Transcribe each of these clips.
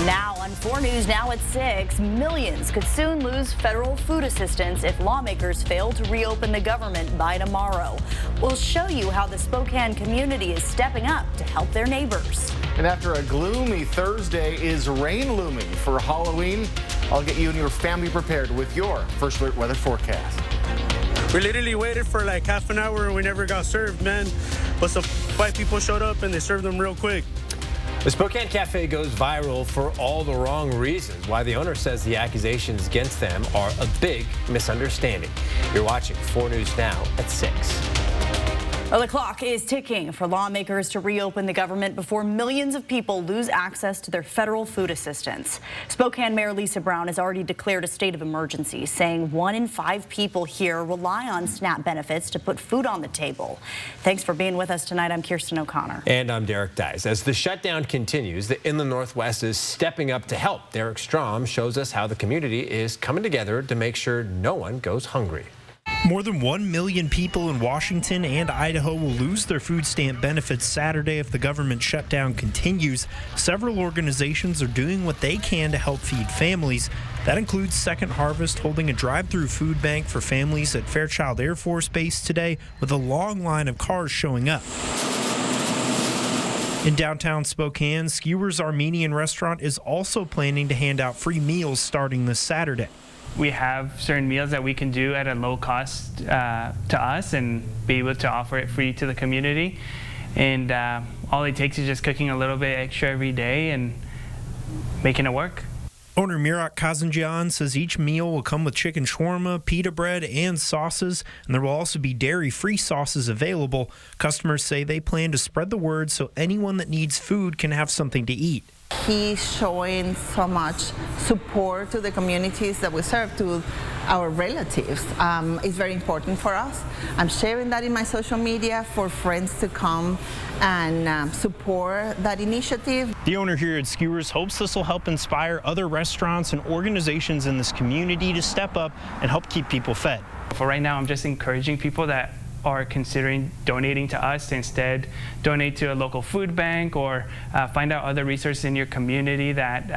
Now on 4 News Now at 6, millions could soon lose federal food assistance if lawmakers fail to reopen the government by tomorrow. We'll show you how the Spokane community is stepping up to help their neighbors. And after a gloomy Thursday, is rain looming for Halloween? I'll get you and your family prepared with your First Alert weather forecast. We literally waited for like half an hour and we never got served, man. But some white people showed up and they served them real quick. The Spokane Cafe goes viral for all the wrong reasons. Why the owner says the accusations against them are a big misunderstanding. You're watching 4 News Now at 6. Well, the clock is ticking for lawmakers to reopen the government before millions of people lose access to their federal food assistance. Spokane Mayor Lisa Brown has already declared a state of emergency, saying 1 in 5 people here rely on SNAP benefits to put food on the table. Thanks for being with us tonight. I'm Kirsten O'Connor. And I'm Derek Dice. As the shutdown continues, the Inland Northwest is stepping up to help. Derek Strom shows us how the community is coming together to make sure no one goes hungry. More than 1 million people in Washington and Idaho will lose their food stamp benefits Saturday if the government shutdown continues. Several organizations are doing what they can to help feed families. That includes Second Harvest holding a drive-through food bank for families at Fairchild Air Force Base today with a long line of cars showing up. In downtown Spokane, Skewers Armenian Restaurant is also planning to hand out free meals starting this Saturday. We have certain meals that we can do at a low cost to us and be able to offer it free to the community. And all it takes is just cooking a little bit extra every day and making it work. Owner Mirak Kazanjian says each meal will come with chicken shawarma, pita bread, and sauces, and there will also be dairy-free sauces available. Customers say they plan to spread the word so anyone that needs food can have something to eat. He's showing so much support to the communities that we serve, to our relatives. It's very important for us. I'm sharing that in my social media for friends to come and support that initiative. The owner here at Skewers hopes this will help inspire other restaurants and organizations in this community to step up and help keep people fed. For right now, I'm just encouraging people that are considering donating to us to instead donate to a local food bank or find out other resources in your community that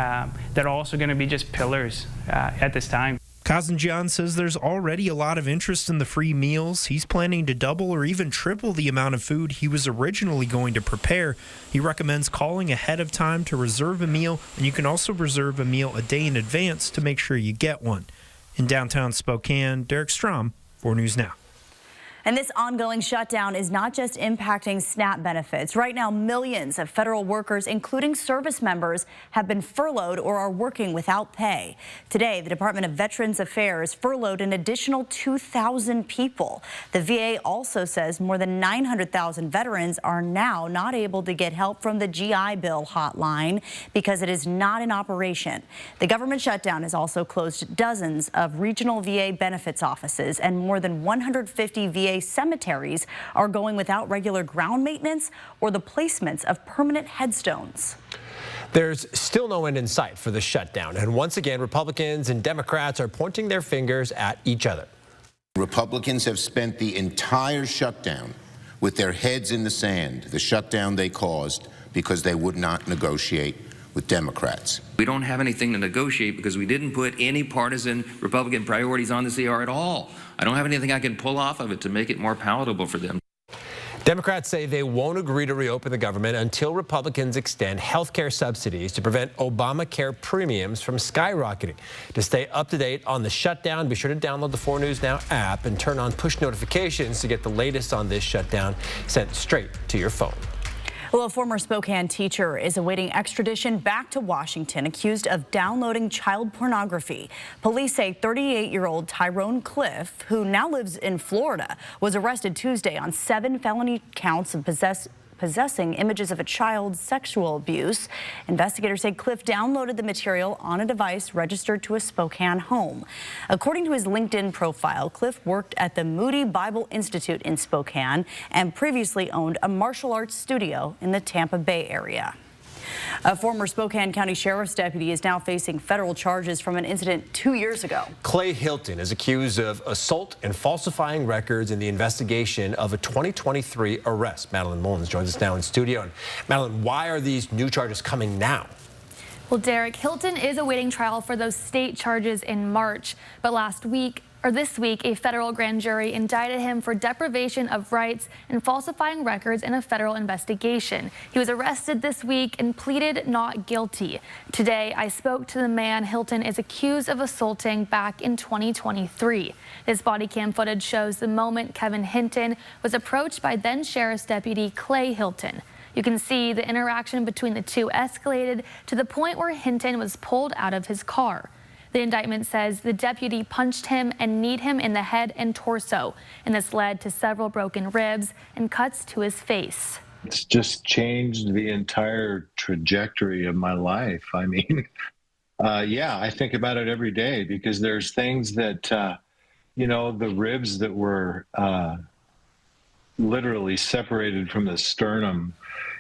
are also going to be just pillars at this time. Kazanjian says there's already a lot of interest in the free meals. He's planning to double or even triple the amount of food he was originally going to prepare. He recommends calling ahead of time to reserve a meal, and you can also reserve a meal a day in advance to make sure you get one. In downtown Spokane, Derek Strom, 4 News Now. And this ongoing shutdown is not just impacting SNAP benefits. Right now, millions of federal workers, including service members, have been furloughed or are working without pay. Today, the Department of Veterans Affairs furloughed an additional 2,000 people. The VA also says more than 900,000 veterans are now not able to get help from the GI Bill hotline because it is not in operation. The government shutdown has also closed dozens of regional VA benefits offices, and more than 150 VA cemeteries are going without regular ground maintenance or the placements of permanent headstones. There's still no end in sight for the shutdown, and once again, Republicans and Democrats are pointing their fingers at each other. Republicans have spent the entire shutdown with their heads in the sand, the shutdown they caused because they would not negotiate with Democrats. We don't have anything to negotiate because we didn't put any partisan Republican priorities on the CR at all. I don't have anything I can pull off of it to make it more palatable for them. Democrats say they won't agree to reopen the government until Republicans extend health care subsidies to prevent Obamacare premiums from skyrocketing. To stay up to date on the shutdown, be sure to download the 4 News Now app and turn on push notifications to get the latest on this shutdown sent straight to your phone. Well, a former Spokane teacher is awaiting extradition back to Washington, accused of downloading child pornography. Police say 38-year-old Tyrone Cliff, who now lives in Florida, was arrested Tuesday on 7 felony counts of possessing images of a child's sexual abuse. Investigators say Cliff downloaded the material on a device registered to a Spokane home. According to his LinkedIn profile, Cliff worked at the Moody Bible Institute in Spokane and previously owned a martial arts studio in the Tampa Bay area. A former Spokane County Sheriff's deputy is now facing federal charges from an incident 2 years ago. Clay Hilton is accused of assault and falsifying records in the investigation of a 2023 arrest. Madeline Mullins joins us now in studio. And Madeline, why are these new charges coming now? Well, Derek, Hilton is awaiting trial for those state charges in March, but this week, a federal grand jury indicted him for deprivation of rights and falsifying records in a federal investigation. He was arrested this week and pleaded not guilty. Today, I spoke to the man Hilton is accused of assaulting back in 2023. This body cam footage shows the moment Kevin Hinton was approached by then Sheriff's Deputy Clay Hilton. You can see the interaction between the two escalated to the point where Hinton was pulled out of his car. The indictment says the deputy punched him and kneed him in the head and torso, and this led to several broken ribs and cuts to his face. It's just changed the entire trajectory of my life. I mean, yeah, I think about it every day because there's things that, the ribs that were literally separated from the sternum,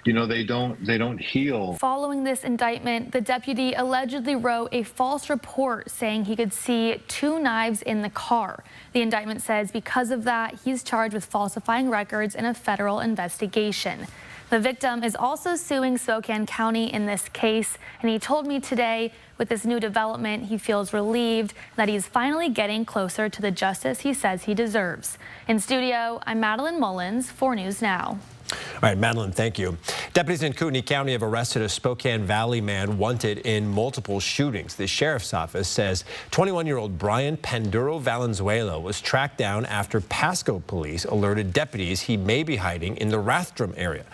they don't heal. Following this indictment, the deputy allegedly wrote a false report saying he could see 2 knives in the car. The indictment says because of that, he's charged with falsifying records in a federal investigation. The victim is also suing Spokane County in this case, and he told me today with this new development, he feels relieved that he's finally getting closer to the justice he says he deserves. In studio, I'm Madeline Mullins, 4 News Now. All right, Madeline, thank you. Deputies in Kootenai County have arrested a Spokane Valley man wanted in multiple shootings. The sheriff's office says 21-year-old Brian Panduro Valenzuela was tracked down after Pasco police alerted deputies he may be hiding in the Rathdrum area.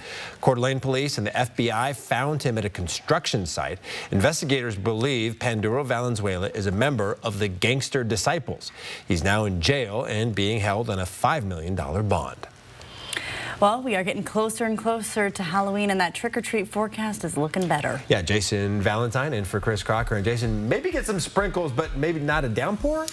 Coeur d'Alene police and the FBI found him at a construction site. Investigators believe Panduro Valenzuela is a member of the Gangster Disciples. He's now in jail and being held on a $5 million bond. Well, we are getting closer and closer to Halloween, and that trick-or-treat forecast is looking better. Yeah, Jason Valentine in for Chris Crocker. And Jason, maybe get some sprinkles, but maybe not a downpour?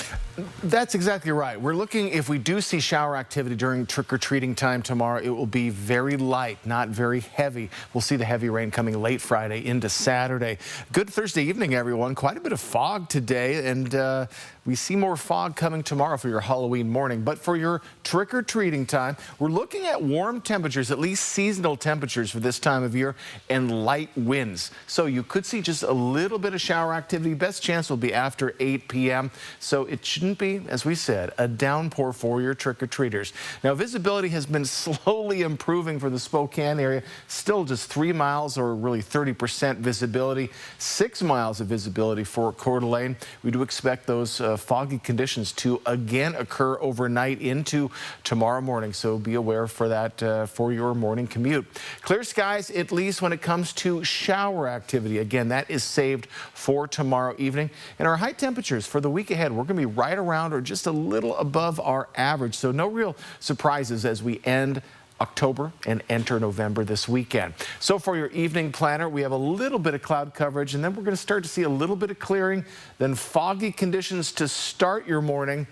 That's exactly right. We're looking, if we do see shower activity during trick-or-treating time tomorrow, it will be very light, not very heavy. We'll see the heavy rain coming late Friday into Saturday. Good Thursday evening, everyone. Quite a bit of fog today, and we see more fog coming tomorrow for your Halloween morning. But for your trick-or-treating time, we're looking at warm temperatures, at least seasonal temperatures for this time of year, and light winds. So you could see just a little bit of shower activity. Best chance will be after 8 p.m. So it shouldn't be, as we said, a downpour for your trick-or-treaters. Now, visibility has been slowly improving for the Spokane area. Still just 3 miles or really 30% visibility. 6 miles of visibility for Coeur d'Alene. We do expect those foggy conditions to again occur overnight into tomorrow morning. So be aware for that for your morning commute. Clear skies, at least when it comes to shower activity. Again, that is saved for tomorrow evening. And our high temperatures for the week ahead, we're going to be right around or just a little above our average. So no real surprises as we end October and enter November this weekend. So for your evening planner, we have a little bit of cloud coverage, and then we're going to start to see a little bit of clearing, then foggy conditions to start your morning.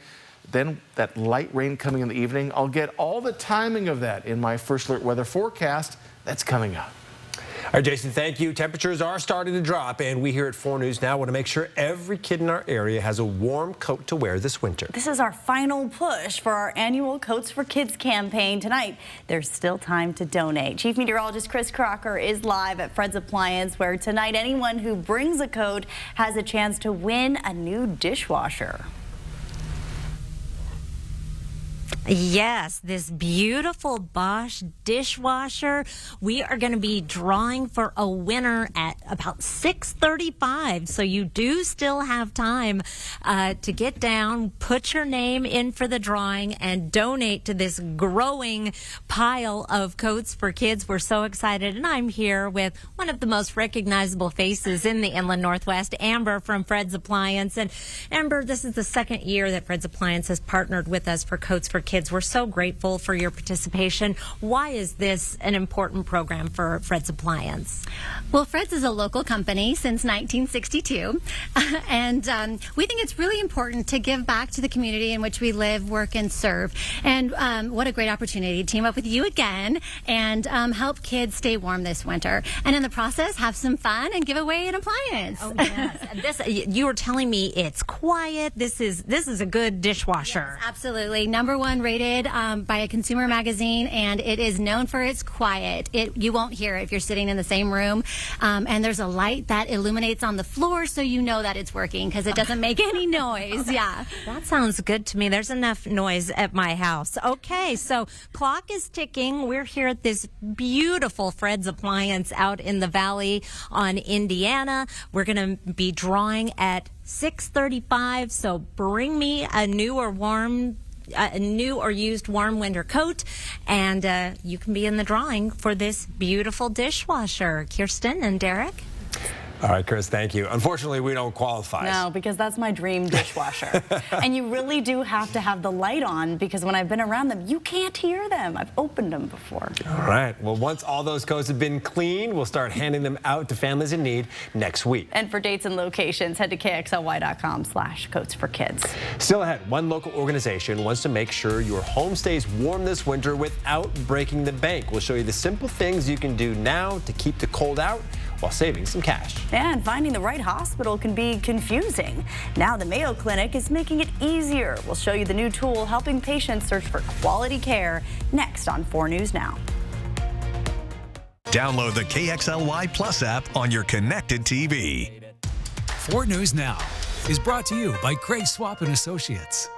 Then that light rain coming in the evening. I'll get all the timing of that in my First Alert weather forecast. That's coming up. All right, Jason, thank you. Temperatures are starting to drop, and we here at 4 News Now want to make sure every kid in our area has a warm coat to wear this winter. This is our final push for our annual Coats for Kids campaign tonight. There's still time to donate. Chief Meteorologist Chris Crocker is live at Fred's Appliance, where tonight anyone who brings a coat has a chance to win a new dishwasher. Yes, this beautiful Bosch dishwasher. We are going to be drawing for a winner at about 6:35. So you do still have time to get down, put your name in for the drawing, and donate to this growing pile of Coats for Kids. We're so excited. And I'm here with one of the most recognizable faces in the Inland Northwest, Amber from Fred's Appliance. And Amber, this is the second year that Fred's Appliance has partnered with us for Coats for Kids. We're so grateful for your participation. Why is this an important program for Fred's Appliance? Well, Fred's is a local company since 1962, and we think it's really important to give back to the community in which we live, work, and serve. And what a great opportunity to team up with you again and help kids stay warm this winter. And in the process, have some fun and give away an appliance. Oh, yes. You were telling me it's quiet. This is a good dishwasher. Yes, absolutely. #1 rated by a consumer magazine, and it is known for its quiet. You won't hear it if you're sitting in the same room. And there's a light that illuminates on the floor, so you know that it's working because it doesn't make any noise. Yeah. That sounds good to me. There's enough noise at my house. Okay, so clock is ticking. We're here at this beautiful Fred's Appliance out in the Valley on Indiana. We're going to be drawing at 6:35, so bring me a new or used warm winter coat, and you can be in the drawing for this beautiful dishwasher. Kirsten and Derek? All right, Chris, thank you. Unfortunately, we don't qualify. No, because that's my dream dishwasher. And you really do have to have the light on, because when I've been around them, you can't hear them. I've opened them before. All right. Well, once all those coats have been cleaned, we'll start handing them out to families in need next week. And for dates and locations, head to kxly.com/coats4kids. Still ahead, one local organization wants to make sure your home stays warm this winter without breaking the bank. We'll show you the simple things you can do now to keep the cold out while saving some cash. And finding the right hospital can be confusing. Now the Mayo Clinic is making it easier. We'll show you the new tool helping patients search for quality care next on 4 News Now. Download the KXLY Plus app on your connected TV. 4 News Now is brought to you by Craig Swap and Associates.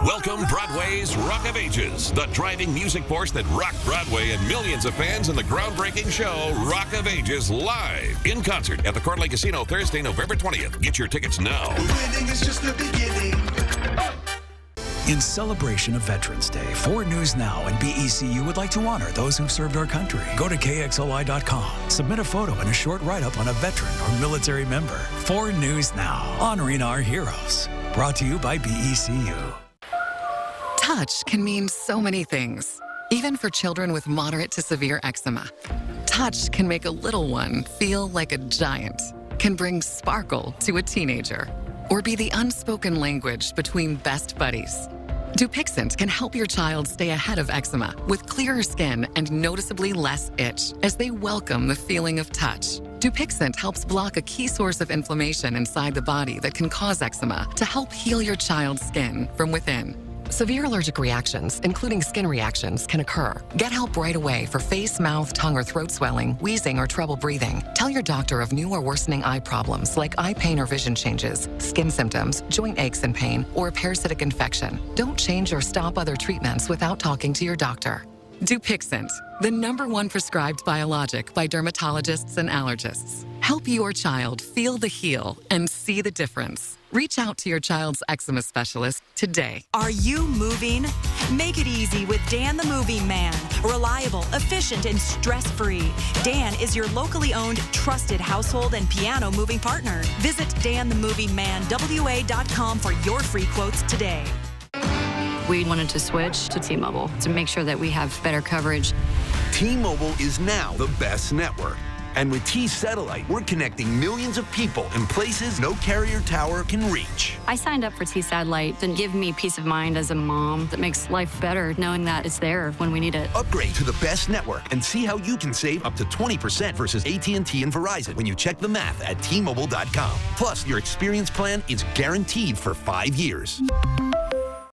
Welcome Broadway's Rock of Ages, the driving music force that rocked Broadway and millions of fans in the groundbreaking show Rock of Ages live in concert at the Coeur d'Alene Casino Thursday, November 20th. Get your tickets now. Winning is just the beginning. In celebration of Veterans Day, 4 News Now and BECU would like to honor those who've served our country. Go to KXLY.com. Submit a photo and a short write-up on a veteran or military member. 4 News Now, honoring our heroes. Brought to you by BECU. Touch can mean so many things, even for children with moderate to severe eczema. Touch can make a little one feel like a giant, can bring sparkle to a teenager, or be the unspoken language between best buddies. Dupixent can help your child stay ahead of eczema with clearer skin and noticeably less itch as they welcome the feeling of touch. Dupixent helps block a key source of inflammation inside the body that can cause eczema to help heal your child's skin from within. Severe allergic reactions, including skin reactions, can occur. Get help right away for face, mouth, tongue, or throat swelling, wheezing, or trouble breathing. Tell your doctor of new or worsening eye problems like eye pain or vision changes, skin symptoms, joint aches and pain, or a parasitic infection. Don't change or stop other treatments without talking to your doctor. Dupixent, the #1 prescribed biologic by dermatologists and allergists. Help your child feel the heal and see the difference. Reach out to your child's eczema specialist today. Are you moving? Make it easy with Dan the Moving Man. Reliable, efficient, and stress-free. Dan is your locally owned, trusted household and piano moving partner. Visit danthemovingmanwa.com for your free quotes today. We wanted to switch to T-Mobile to make sure that we have better coverage. T-Mobile is now the best network. And with T-Satellite, we're connecting millions of people in places no carrier tower can reach. I signed up for T-Satellite to give me peace of mind as a mom that makes life better knowing that it's there when we need it. Upgrade to the best network and see how you can save up to 20% versus AT&T and Verizon when you check the math at T-Mobile.com. Plus, your experience plan is guaranteed for 5 years.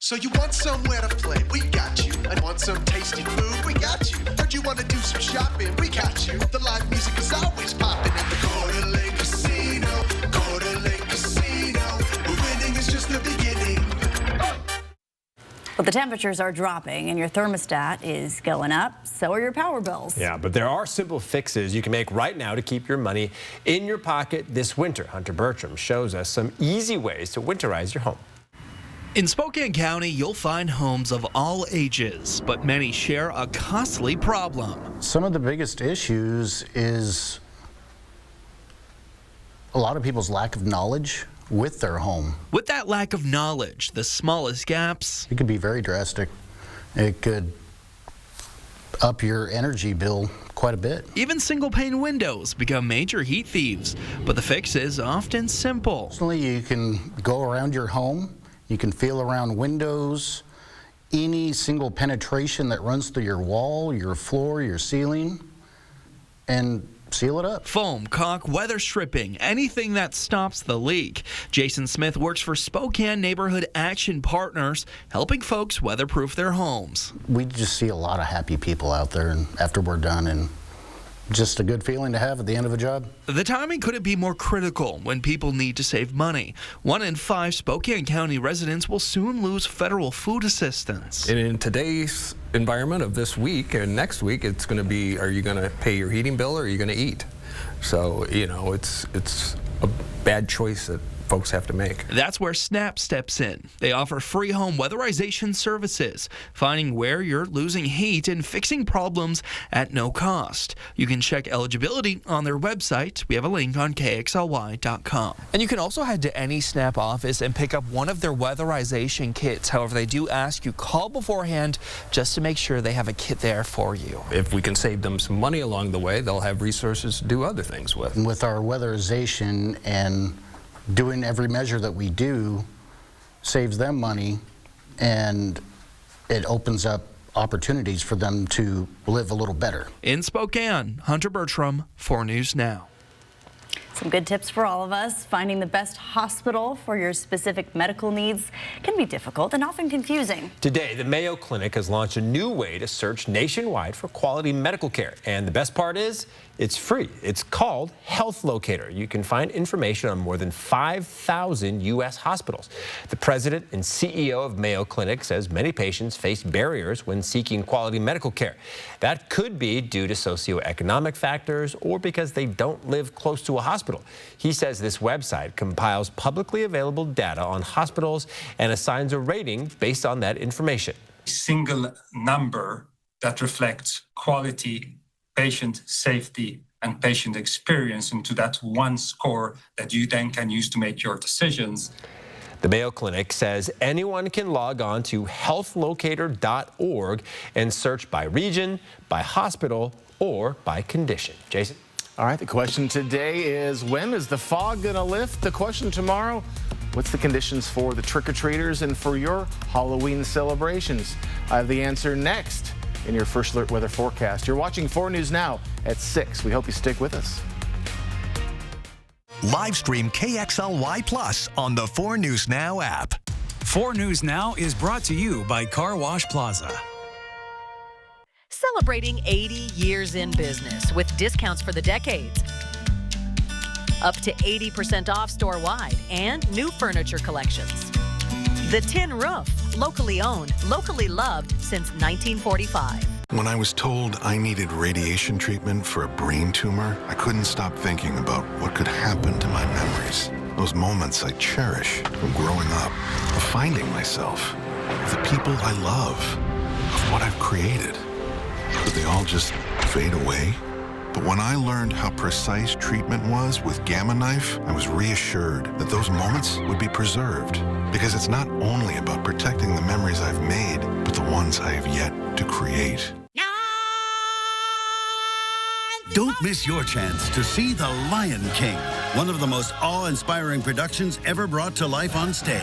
So you want somewhere to play? We got you. And want some tasty food? We got you. Heard you want to do some shopping? We got you. The live music is always popping at the Coeur d'Alene Casino. Coeur d'Alene Casino. Winning is just the beginning. But the temperatures are dropping and your thermostat is going up. So are your power bills. Yeah, but there are simple fixes you can make right now to keep your money in your pocket this winter. Hunter Bertram shows us some easy ways to winterize your home. In Spokane County, you'll find homes of all ages, but many share a costly problem. Some of the biggest issues is a lot of people's lack of knowledge with their home. With that lack of knowledge, the smallest gaps, it could be very drastic. It could up your energy bill quite a bit. Even single pane windows become major heat thieves, but the fix is often simple. Personally, you can go around your home. You can feel around windows, any single penetration that runs through your wall, your floor, your ceiling, and seal it up. Foam, caulk, weather stripping, anything that stops the leak. Jason Smith works for Spokane Neighborhood Action Partners, helping folks weatherproof their homes. We just see a lot of happy people out there and after we're done, and just a good feeling to have at the end of a job. The timing couldn't be more critical when people need to save money. 1 in 5 Spokane County residents will soon lose federal food assistance. And in today's environment of this week and next week, it's going to be, are you going to pay your heating bill or are you going to eat? So, you know, it's a bad choice that folks have to make. That's where SNAP steps in. They offer free home weatherization services, finding where you're losing heat and fixing problems at no cost. You can check eligibility on their website. We have a link on KXLY.com. And you can also head to any SNAP office and pick up one of their weatherization kits. However, they do ask you call beforehand just to make sure they have a kit there for you. If we can save them some money along the way, they'll have resources to do other things with. And with our weatherization and doing every measure that we do saves them money, and it opens up opportunities for them to live a little better. In Spokane, Hunter Bertram, 4 News Now. Some good tips for all of us. Finding the best hospital for your specific medical needs can be difficult and often confusing. Today, the Mayo Clinic has launched a new way to search nationwide for quality medical care. And the best part is, it's free. It's called Health Locator. You can find information on more than 5,000 U.S. hospitals. The president and CEO of Mayo Clinic says many patients face barriers when seeking quality medical care. That could be due to socioeconomic factors or because they don't live close to a hospital. He says this website compiles publicly available data on hospitals and assigns a rating based on that information. Single number that reflects quality, patient safety, and patient experience into that one score that you then can use to make your decisions. The Mayo Clinic says anyone can log on to healthlocator.org and search by region, by hospital, or by condition. Jason? All right, the question today is, when is the fog going to lift? The question tomorrow, what's the conditions for the trick-or-treaters and for your Halloween celebrations? I have the answer next in your First Alert weather forecast. You're watching 4 News Now at 6. We hope you stick with us. Live stream KXLY Plus on the 4 News Now app. 4 News Now is brought to you by Car Wash Plaza. Celebrating 80 years in business with discounts for the decades. Up to 80% off store-wide and new furniture collections. The Tin Roof, locally owned, locally loved since 1945. When I was told I needed radiation treatment for a brain tumor, I couldn't stop thinking about what could happen to my memories. Those moments I cherish from growing up, of finding myself, of the people I love, of what I've created. But they all just fade away? But when I learned how precise treatment was with Gamma Knife, I was reassured that those moments would be preserved. Because it's not only about protecting the memories I've made, but the ones I have yet to create. Don't miss your chance to see The Lion King, one of the most awe-inspiring productions ever brought to life on stage.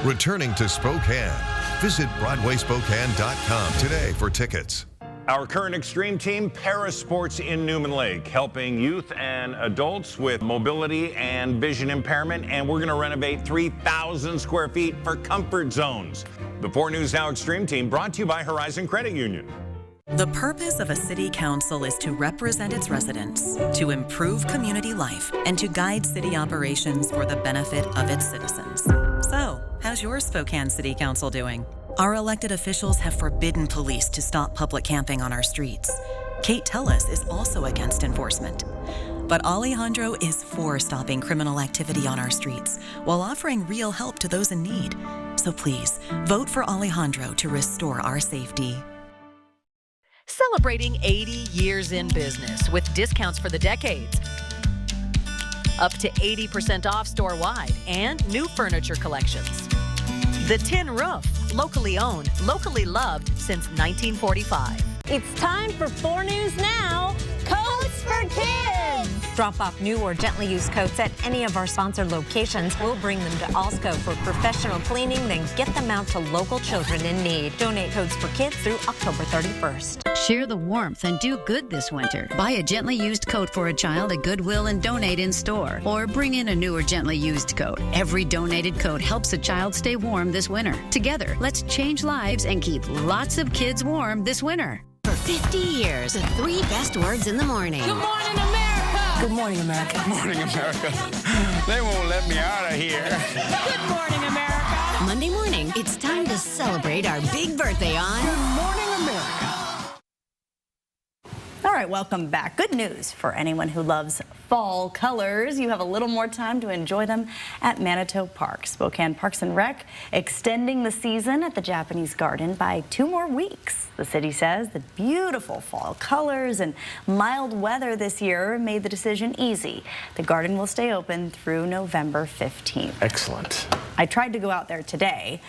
Returning to Spokane. Visit BroadwaySpokane.com today for tickets. Our current Extreme team, Parasports in Newman Lake, helping youth and adults with mobility and vision impairment, and we're going to renovate 3,000 square feet for comfort zones. The 4 News Now Extreme team brought to you by Horizon Credit Union. The purpose of a city council is to represent its residents, to improve community life, and to guide city operations for the benefit of its citizens. So, how's your Spokane City Council doing? Our elected officials have forbidden police to stop public camping on our streets. Kate Tellis is also against enforcement. But Alejandro is for stopping criminal activity on our streets while offering real help to those in need. So please, vote for Alejandro to restore our safety. Celebrating 80 years in business with discounts for the decades. Up to 80% off store-wide and new furniture collections. The Tin Roof, locally owned, locally loved since 1945. It's time for 4 News Now, Codes for Kids. Drop off new or gently used coats at any of our sponsored locations. We'll bring them to Allsco for professional cleaning, then get them out to local children in need. Donate coats for kids through October 31st. Share the warmth and do good this winter. Buy a gently used coat for a child at Goodwill and donate in store. Or bring in a new or gently used coat. Every donated coat helps a child stay warm this winter. Together, let's change lives and keep lots of kids warm this winter. For 50 years, the 3 best words in the morning. Good morning, America. Good morning, America. Good morning, America. They won't let me out of here. Good morning, America. Monday morning, it's time to celebrate our big birthday on Good Morning America. All right, welcome back. Good news for anyone who loves fall colors. You have a little more time to enjoy them at Manitou Park. Spokane Parks and Rec extending the season at the Japanese Garden by 2 more weeks. The city says the beautiful fall colors and mild weather this year made the decision easy. The garden will stay open through November 15th. Excellent. I tried to go out there today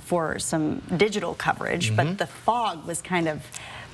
for some digital coverage, but the fog was kind of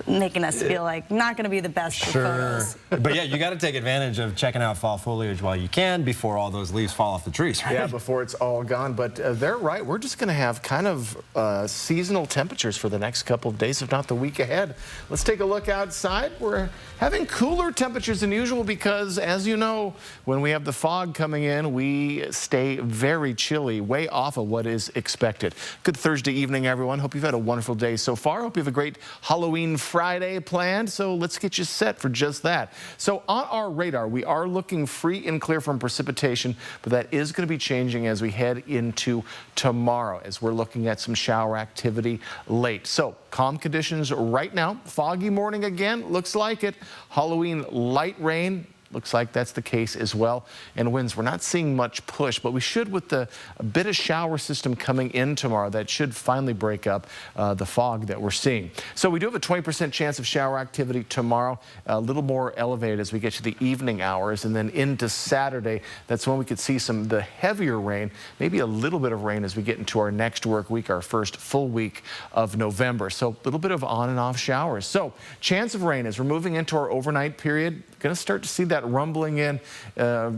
making us feel like not going to be the best for photos. But yeah, you got to take advantage of checking out fall foliage while you can before all those leaves fall off the trees, right? Yeah, before it's all gone. But they're right. We're just going to have kind of seasonal temperatures for the next couple of days, if not the week ahead. Let's take a look outside. We're having cooler temperatures than usual because, as you know, when we have the fog coming in, we stay very chilly, way off of what is expected. Good Thursday evening, everyone. Hope you've had a wonderful day so far. Hope you have a great Halloween Friday planned, so let's get you set for just that. So on our radar, we are looking free and clear from precipitation, but that is going to be changing as we head into tomorrow, as we're looking at some shower activity late. So calm conditions right now. Foggy morning again, looks like it. Halloween light rain. Looks like that's the case as well. And winds, we're not seeing much push, but we should with a bit of shower system coming in tomorrow. That should finally break up the fog that we're seeing. So we do have a 20% chance of shower activity tomorrow, a little more elevated as we get to the evening hours. And then into Saturday, that's when we could see some of the heavier rain, maybe a little bit of rain as we get into our next work week, our first full week of November. So a little bit of on and off showers. So chance of rain as we're moving into our overnight period. Going to start to see that rumbling in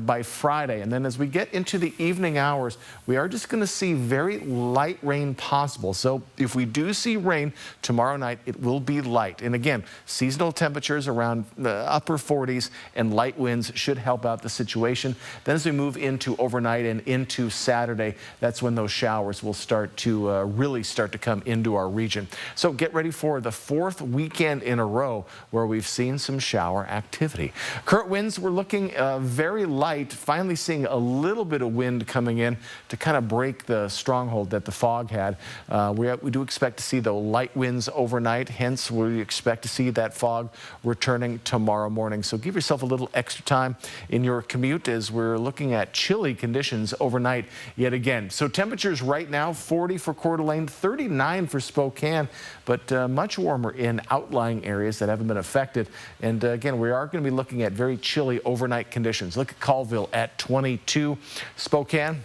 by Friday. And then as we get into the evening hours, we are just going to see very light rain possible. So if we do see rain tomorrow night, it will be light. And again, seasonal temperatures around the upper 40s and light winds should help out the situation. Then as we move into overnight and into Saturday, that's when those showers will start to really start to come into our region. So get ready for the 4th weekend in a row where we've seen some shower activity. Current winds, we're looking very light, finally seeing a little bit of wind coming in to kind of break the stronghold that the fog had. We do expect to see the light winds overnight, hence we expect to see that fog returning tomorrow morning. So give yourself a little extra time in your commute as we're looking at chilly conditions overnight yet again. So temperatures right now, 40 for Coeur d'Alene, 39 for Spokane, but much warmer in outlying areas that haven't been affected. And again, we are going to be looking at very chilly overnight conditions. Look at Colville at 22. Spokane,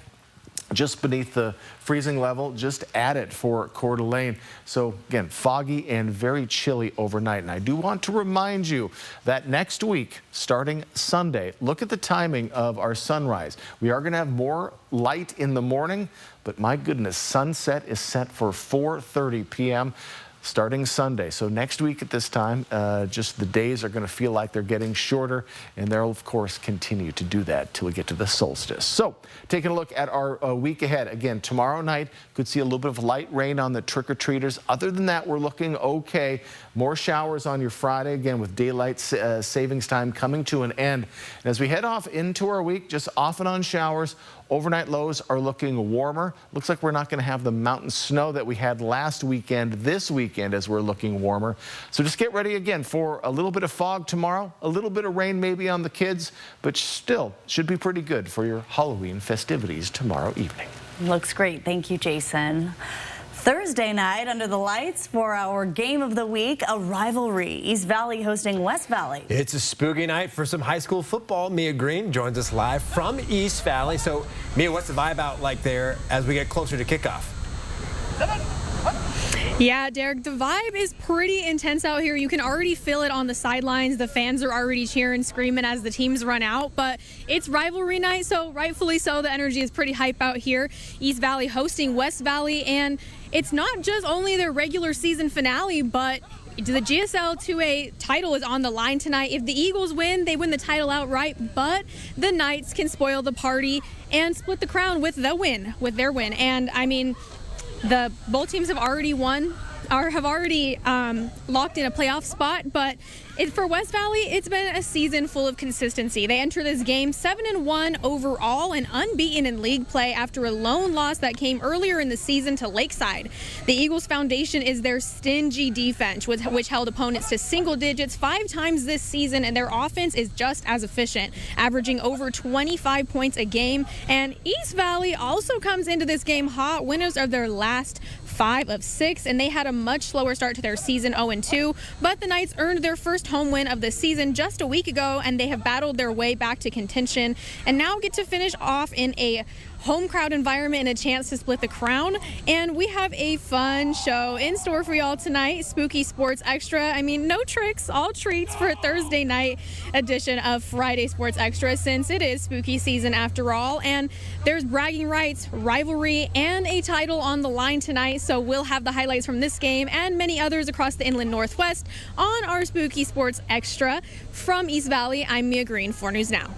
just beneath the freezing level, just at it for Coeur d'Alene. So again, foggy and very chilly overnight. And I do want to remind you that next week, starting Sunday, look at the timing of our sunrise. We are going to have more light in the morning, but my goodness, sunset is set for 4:30 p.m. starting Sunday. So next week at this time, just the days are going to feel like they're getting shorter, and they'll of course continue to do that till we get to the solstice. So taking a look at our week ahead, again, tomorrow night could see a little bit of light rain on the trick-or-treaters. Other than that, we're looking okay. More showers on your Friday, again, with daylight savings time coming to an end. And as we head off into our week, just off and on showers. Overnight lows are looking warmer. Looks like we're not going to have the mountain snow that we had last weekend this weekend as we're looking warmer. So just get ready again for a little bit of fog tomorrow, a little bit of rain maybe on the kids, but still should be pretty good for your Halloween festivities tomorrow evening. Looks great. Thank you, Jason. Thursday night under the lights for our game of the week, a rivalry. East Valley hosting West Valley. It's a spooky night for some high school football. Mia Green joins us live from East Valley. So, Mia, what's the vibe out like there as we get closer to kickoff? Yeah, Derek, the vibe is pretty intense out here. You can already feel it on the sidelines. The fans are already cheering, screaming as the teams run out. But it's rivalry night, so rightfully so, the energy is pretty hype out here. East Valley hosting West Valley, and it's not just only their regular season finale, but the GSL 2A title is on the line tonight. If the Eagles win, they win the title outright, but the Knights can spoil the party and split the crown with their win. And I mean, both teams have already won, or have already locked in a playoff spot, but for West Valley, it's been a season full of consistency. They enter this game 7-1 overall and unbeaten in league play after a lone loss that came earlier in the season to Lakeside. The Eagles' foundation is their stingy defense, which held opponents to single digits 5 times this season, and their offense is just as efficient, averaging over 25 points a game. And East Valley also comes into this game hot, winners of their last 5 of 6, and they had a much slower start to their season, 0-2, but the Knights earned their first home win of the season just a week ago, and they have battled their way back to contention and now get to finish off in a home crowd environment and a chance to split the crown. And we have a fun show in store for y'all tonight. Spooky Sports Extra. I mean, no tricks, all treats for a Thursday night edition of Friday Sports Extra, since it is spooky season after all. And there's bragging rights, rivalry, and a title on the line tonight. So we'll have the highlights from this game and many others across the Inland Northwest on our Spooky Sports Extra. From East Valley, I'm Mia Green, 4 News Now.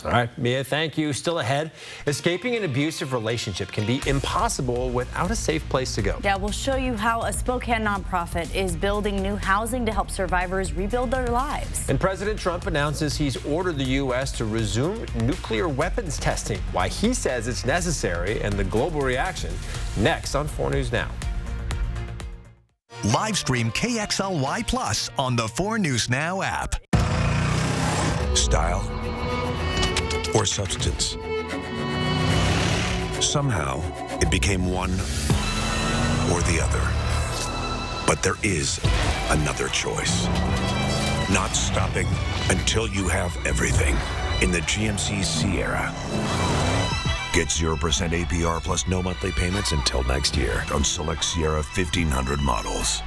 All right, Mia, thank you. Still ahead, escaping an abusive relationship can be impossible without a safe place to go. Yeah, we'll show you how a Spokane nonprofit is building new housing to help survivors rebuild their lives. And President Trump announces he's ordered the U.S. to resume nuclear weapons testing, why he says it's necessary, and the global reaction, next on 4 News Now. Live stream KXLY Plus on the 4 News Now app. Style or substance. Somehow, it became one or the other. But there is another choice. Not stopping until you have everything in the GMC Sierra. Get 0% APR plus no monthly payments until next year on select Sierra 1500 models.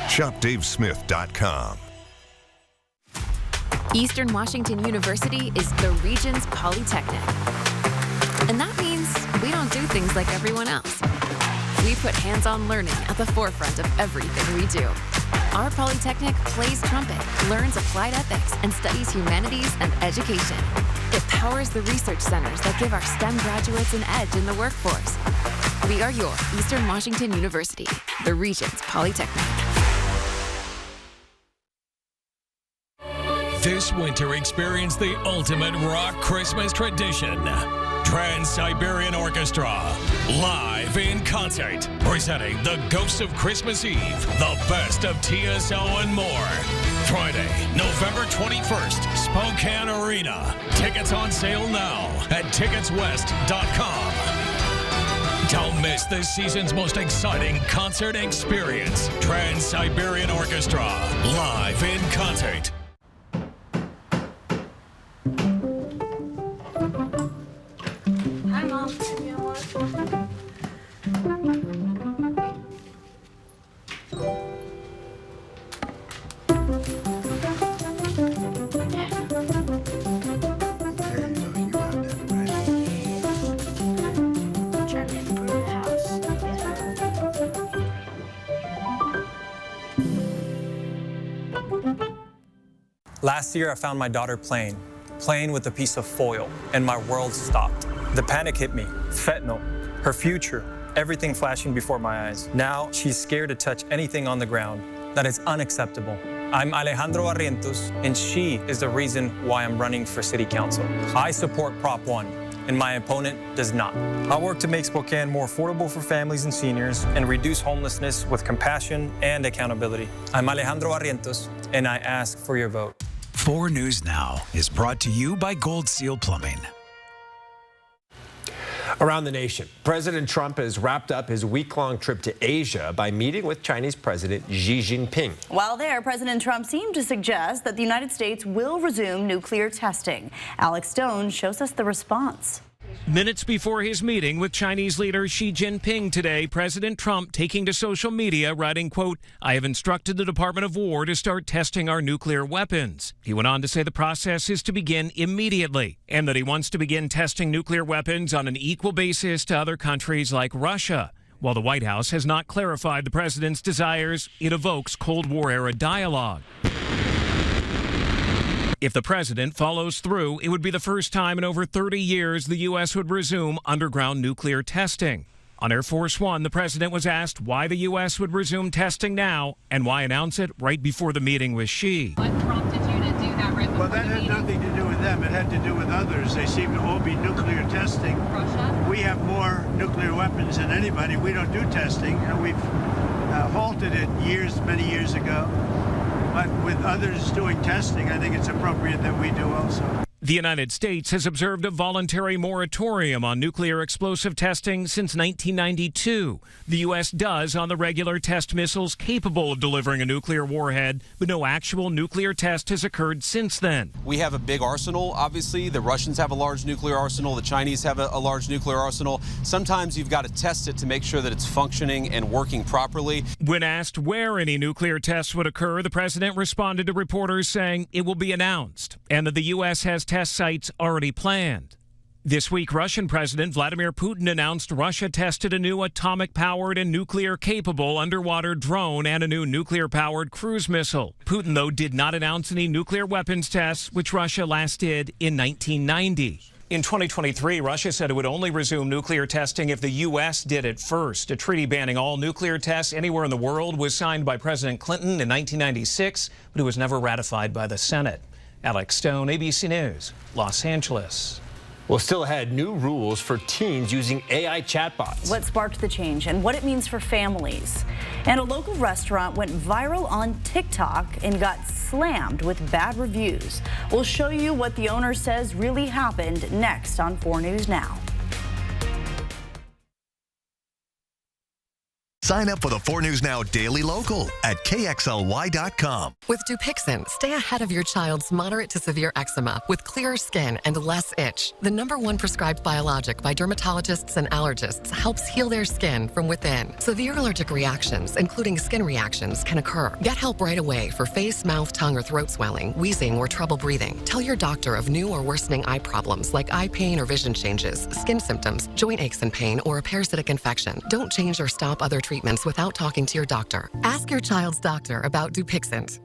ShopDaveSmith.com. Eastern Washington University is the region's polytechnic. And that means we don't do things like everyone else. We put hands-on learning at the forefront of everything we do. Our polytechnic plays trumpet, learns applied ethics, and studies humanities and education. It powers the research centers that give our STEM graduates an edge in the workforce. We are your Eastern Washington University, the region's polytechnic. This winter, experience the ultimate rock Christmas tradition. Trans-Siberian Orchestra, live in concert, presenting the Ghosts of Christmas Eve, the best of TSO and more. Friday, November 21st, Spokane Arena. Tickets on sale now at ticketswest.com. Don't miss this season's most exciting concert experience. Trans-Siberian Orchestra, live in concert. Hi, Mom. Last year, I found my daughter playing with a piece of foil, and my world stopped. The panic hit me. Fentanyl, her future, everything flashing before my eyes. Now, she's scared to touch anything on the ground. That is unacceptable. I'm Alejandro Barrientos, and she is the reason why I'm running for City Council. I support Prop 1, and my opponent does not. I work to make Spokane more affordable for families and seniors and reduce homelessness with compassion and accountability. I'm Alejandro Barrientos, and I ask for your vote. 4 News Now is brought to you by Gold Seal Plumbing. Around the nation, President Trump has wrapped up his week-long trip to Asia by meeting with Chinese President Xi Jinping. While there, President Trump seemed to suggest that the United States will resume nuclear testing. Alex Stone shows us the response. Minutes before his meeting with Chinese leader Xi Jinping today, President Trump taking to social media, writing, quote, "I have instructed the Department of War to start testing our nuclear weapons." He went on to say the process is to begin immediately and that he wants to begin testing nuclear weapons on an equal basis to other countries like Russia. While the White House has not clarified the president's desires, it evokes Cold War-era dialogue. If the president follows through, it would be the first time in over 30 years the U.S. would resume underground nuclear testing. On Air Force One, the president was asked why the U.S. would resume testing now and why announce it right before the meeting with Xi. What prompted you to do that right before the meeting? Well, that had nothing to do with them. It had to do with others. They seem to all be nuclear testing. Russia? We have more nuclear weapons than anybody. We don't do testing. We've halted it many years ago. But with others doing testing, I think it's appropriate that we do also. The United States has observed a voluntary moratorium on nuclear explosive testing since 1992. The U.S. does on the regular test missiles capable of delivering a nuclear warhead, but no actual nuclear test has occurred since then. We have a big arsenal, obviously. The Russians have a large nuclear arsenal. The Chinese have a large nuclear arsenal. Sometimes you've got to test it to make sure that it's functioning and working properly. When asked where any nuclear tests would occur, the president responded to reporters saying it will be announced and that the U.S. has test sites already planned. This week, Russian President Vladimir Putin announced Russia tested a new atomic-powered and nuclear-capable underwater drone and a new nuclear-powered cruise missile. Putin, though, did not announce any nuclear weapons tests, which Russia last did in 1990. In 2023, Russia said it would only resume nuclear testing if the U.S. did it first. A treaty banning all nuclear tests anywhere in the world was signed by President Clinton in 1996, but it was never ratified by the Senate. Alex Stone, ABC News, Los Angeles. Well, still ahead, new rules for teens using AI chatbots. What sparked the change and what it means for families. And a local restaurant went viral on TikTok and got slammed with bad reviews. We'll show you what the owner says really happened next on 4 News Now. Sign up for the 4 News Now Daily Local at KXLY.com. With Dupixent, stay ahead of your child's moderate to severe eczema with clearer skin and less itch. The #1 prescribed biologic by dermatologists and allergists helps heal their skin from within. Severe allergic reactions, including skin reactions, can occur. Get help right away for face, mouth, tongue, or throat swelling, wheezing, or trouble breathing. Tell your doctor of new or worsening eye problems like eye pain or vision changes, skin symptoms, joint aches and pain, or a parasitic infection. Don't change or stop other treatments without talking to your doctor. Ask your child's doctor about Dupixent.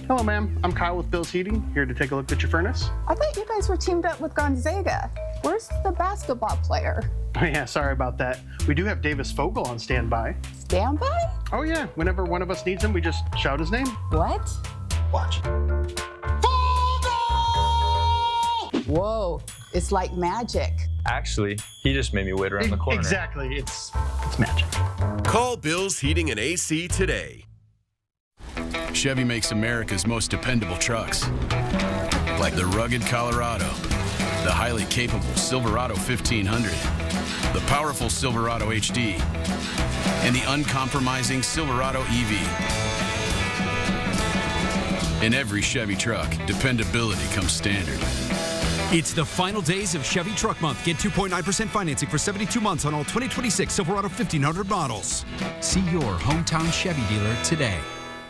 Hello, ma'am. I'm Kyle with Bill's Heating, here to take a look at your furnace. I thought you guys were teamed up with Gonzaga. Where's the basketball player? Oh, yeah, sorry about that. We do have Davis Fogel on standby. Standby? Oh, yeah. Whenever one of us needs him, we just shout his name. What? Watch. Whoa, it's like magic. Actually, he just made me wait around the corner. Exactly, it's magic. Call Bill's Heating and AC today. Chevy makes America's most dependable trucks, like the rugged Colorado, the highly capable Silverado 1500, the powerful Silverado HD, and the uncompromising Silverado EV. In every Chevy truck, dependability comes standard. It's the final days of Chevy Truck Month. Get 2.9% financing for 72 months on all 2026 Silverado 1500 models. See your hometown Chevy dealer today.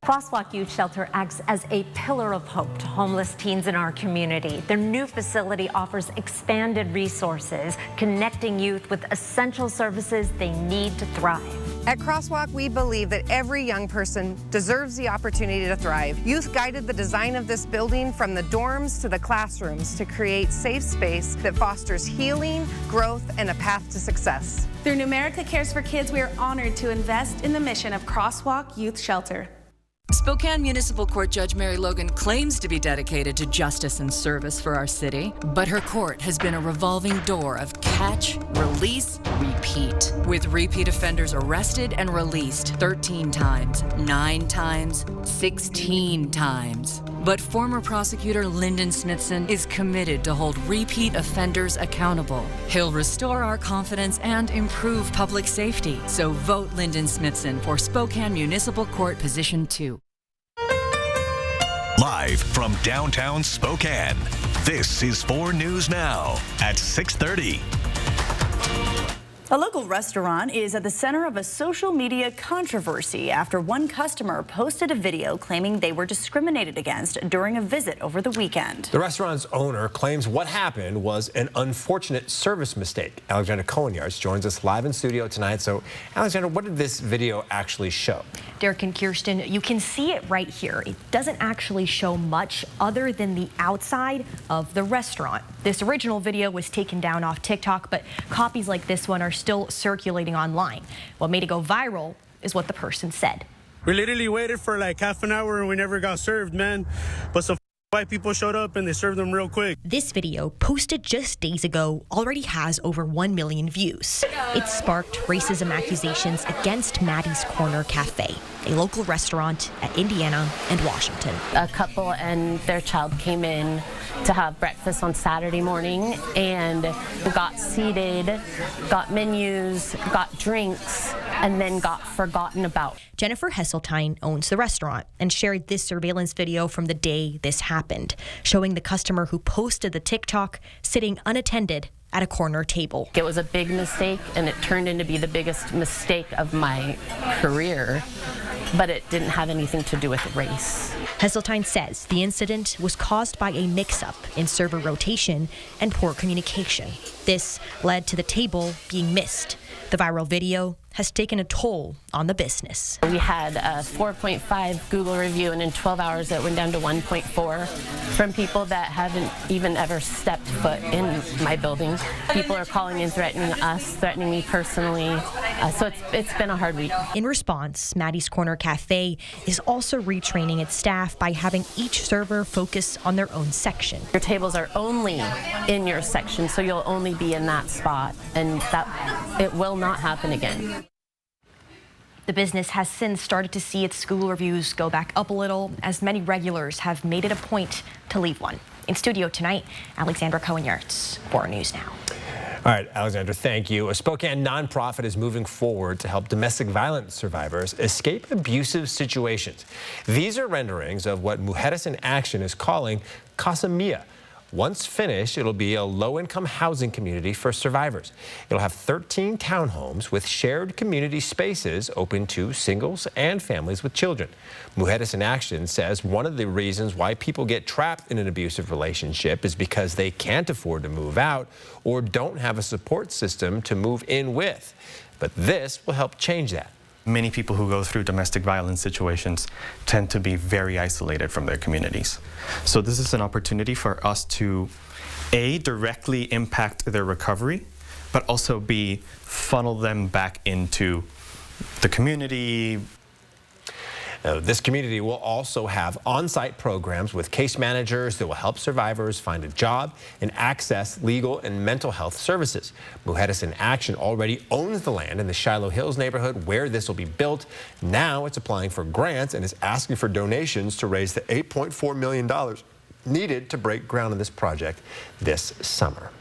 Crosswalk Youth Shelter acts as a pillar of hope to homeless teens in our community. Their new facility offers expanded resources, connecting youth with essential services they need to thrive. At Crosswalk, we believe that every young person deserves the opportunity to thrive. Youth guided the design of this building from the dorms to the classrooms to create safe space that fosters healing, growth, and a path to success. Through Numerica Cares for Kids, we are honored to invest in the mission of Crosswalk Youth Shelter. Spokane Municipal Court Judge Mary Logan claims to be dedicated to justice and service for our city, but her court has been a revolving door of catch, release, repeat. With repeat offenders arrested and released 13 times, 9 times, 16 times. But former prosecutor Lyndon Smithson is committed to hold repeat offenders accountable. He'll restore our confidence and improve public safety. So vote Lyndon Smithson for Spokane Municipal Court Position 2. Live from downtown Spokane, this is 4 News Now at 6:30. A local restaurant is at the center of a social media controversy after one customer posted a video claiming they were discriminated against during a visit over the weekend. The restaurant's owner claims what happened was an unfortunate service mistake. Alexandra Cohen-Yards joins us live in studio tonight. So, Alexandra, what did this video actually show? Derek and Kirsten, you can see it right here. It doesn't actually show much other than the outside of the restaurant. This original video was taken down off TikTok, but copies like this one are still circulating online. What made it go viral is what the person said. We literally waited for like half an hour and we never got served, man. But some white people showed up and they served them real quick. This video, posted just days ago, already has over 1 million views. It sparked racism accusations against Maddie's Corner Cafe, a local restaurant at Indiana and Washington. A couple and their child came in to have breakfast on Saturday morning and got seated, got menus, got drinks, and then got forgotten about. Jennifer Hesseltine owns the restaurant and shared this surveillance video from the day this happened, showing the customer who posted the TikTok sitting unattended at a corner table. It was a big mistake, and it turned into be the biggest mistake of my career, but it didn't have anything to do with race. Hesseltine says the incident was caused by a mix-up in server rotation and poor communication. This led to the table being missed. The viral video has taken a toll on the business. We had a 4.5 Google review, and in 12 hours it went down to 1.4 from people that haven't even ever stepped foot in my building. People are calling and threatening us, threatening me personally. So it's been a hard week. In response, Maddie's Corner Cafe is also retraining its staff by having each server focus on their own section. Your tables are only in your section, so you'll only be in that spot, and that it will not happen again. The business has since started to see its Google reviews go back up a little, as many regulars have made it a point to leave one. In studio tonight, Alexandra Cohen-Yards, 4 News Now. All right, Alexandra, thank you. A Spokane nonprofit is moving forward to help domestic violence survivors escape abusive situations. These are renderings of what Mujeres in Action is calling Casa Mia. Once finished, it'll be a low-income housing community for survivors. It'll have 13 townhomes with shared community spaces open to singles and families with children. Mujeres in Action says one of the reasons why people get trapped in an abusive relationship is because they can't afford to move out or don't have a support system to move in with. But this will help change that. Many people who go through domestic violence situations tend to be very isolated from their communities. So this is an opportunity for us to, A, directly impact their recovery, but also B, funnel them back into the community. This community will also have on-site programs with case managers that will help survivors find a job and access legal and mental health services. Mujeres in Action already owns the land in the Shiloh Hills neighborhood where this will be built. Now it's applying for grants and is asking for donations to raise the $8.4 million needed to break ground on this project this summer.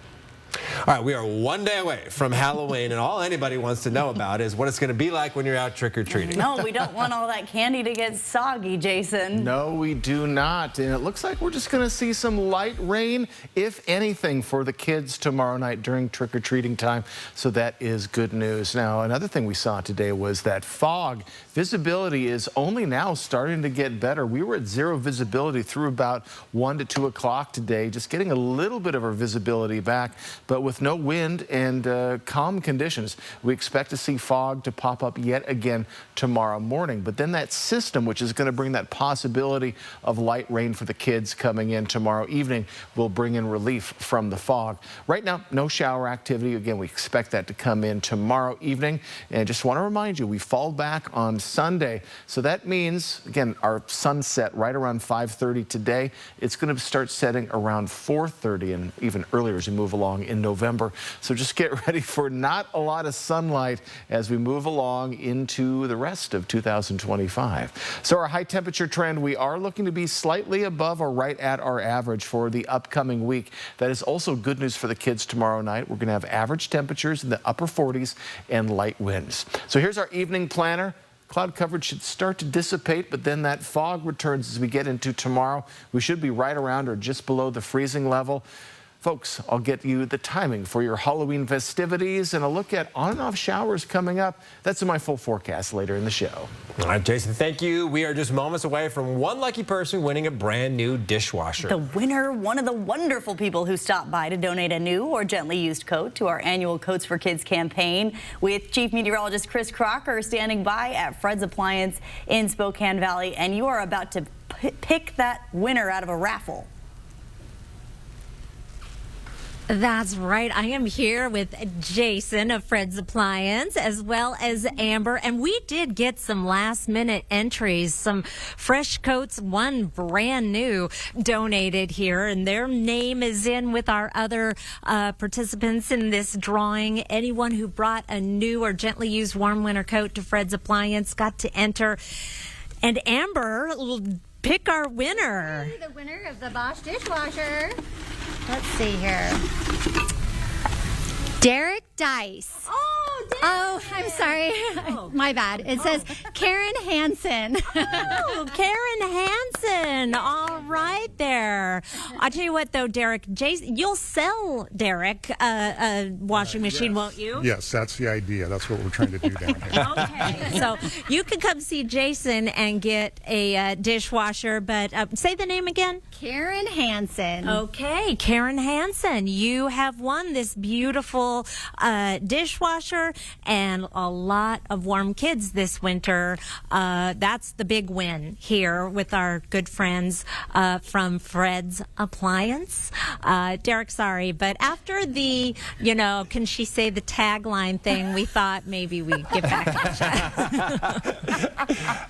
All right, we are one day away from Halloween, and all anybody wants to know about is what it's going to be like when you're out trick-or-treating. No, we don't want all that candy to get soggy, Jason. No, we do not. And it looks like we're just going to see some light rain, if anything, for the kids tomorrow night during trick-or-treating time. So that is good news. Now, another thing we saw today was that fog. Visibility is only now starting to get better. We were at 0 visibility through about 1 to 2 o'clock today, just getting a little bit of our visibility back. But with no wind and calm conditions, we expect to see fog to pop up yet again tomorrow morning. But then that system, which is going to bring that possibility of light rain for the kids coming in tomorrow evening, will bring in relief from the fog. Right now, no shower activity. Again, we expect that to come in tomorrow evening. And just want to remind you, we fall back on Sunday. So that means, again, our sunset right around 5:30 today. It's going to start setting around 4:30 and even earlier as we move along in November. So just get ready for not a lot of sunlight as we move along into the rest of 2025. So our high temperature trend, we are looking to be slightly above or right at our average for the upcoming week. That is also good news for the kids tomorrow night. We're going to have average temperatures in the upper 40s and light winds. So here's our evening planner. Cloud coverage should start to dissipate, but then that fog returns as we get into tomorrow. We should be right around or just below the freezing level. Folks, I'll get you the timing for your Halloween festivities and a look at on and off showers coming up. That's in my full forecast later in the show. All right, Jason, thank you. We are just moments away from one lucky person winning a brand new dishwasher. The winner, one of the wonderful people who stopped by to donate a new or gently used coat to our annual Coats for Kids campaign, with Chief Meteorologist Chris Crocker standing by at Fred's Appliance in Spokane Valley, and you are about to pick that winner out of a raffle. That's right. I am here with Jason of Fred's Appliance, as well as Amber. And we did get some last-minute entries, some fresh coats, one brand new donated here. And their name is in with our other participants in this drawing. Anyone who brought a new or gently used warm winter coat to Fred's Appliance got to enter. And Amber will pick our winner. The winner of the Bosch dishwasher. Let's see here. Derek Dice. Oh, I'm sorry. My bad. It says Karen Hansen. Oh, Karen Hansen. All right there. I'll tell you what, though, Derek, Jason, you'll sell Derek a washing machine, won't you? Yes, that's the idea. That's what we're trying to do down here. Okay. So you can come see Jason and get a dishwasher, but say the name again. Karen Hansen. Okay, Karen Hansen, you have won this beautiful dishwasher and a lot of warm kids this winter. That's the big win here with our good friends from Fred's Appliance. Derek, sorry, but after the, can she say the tagline thing, we thought maybe we'd get back at you.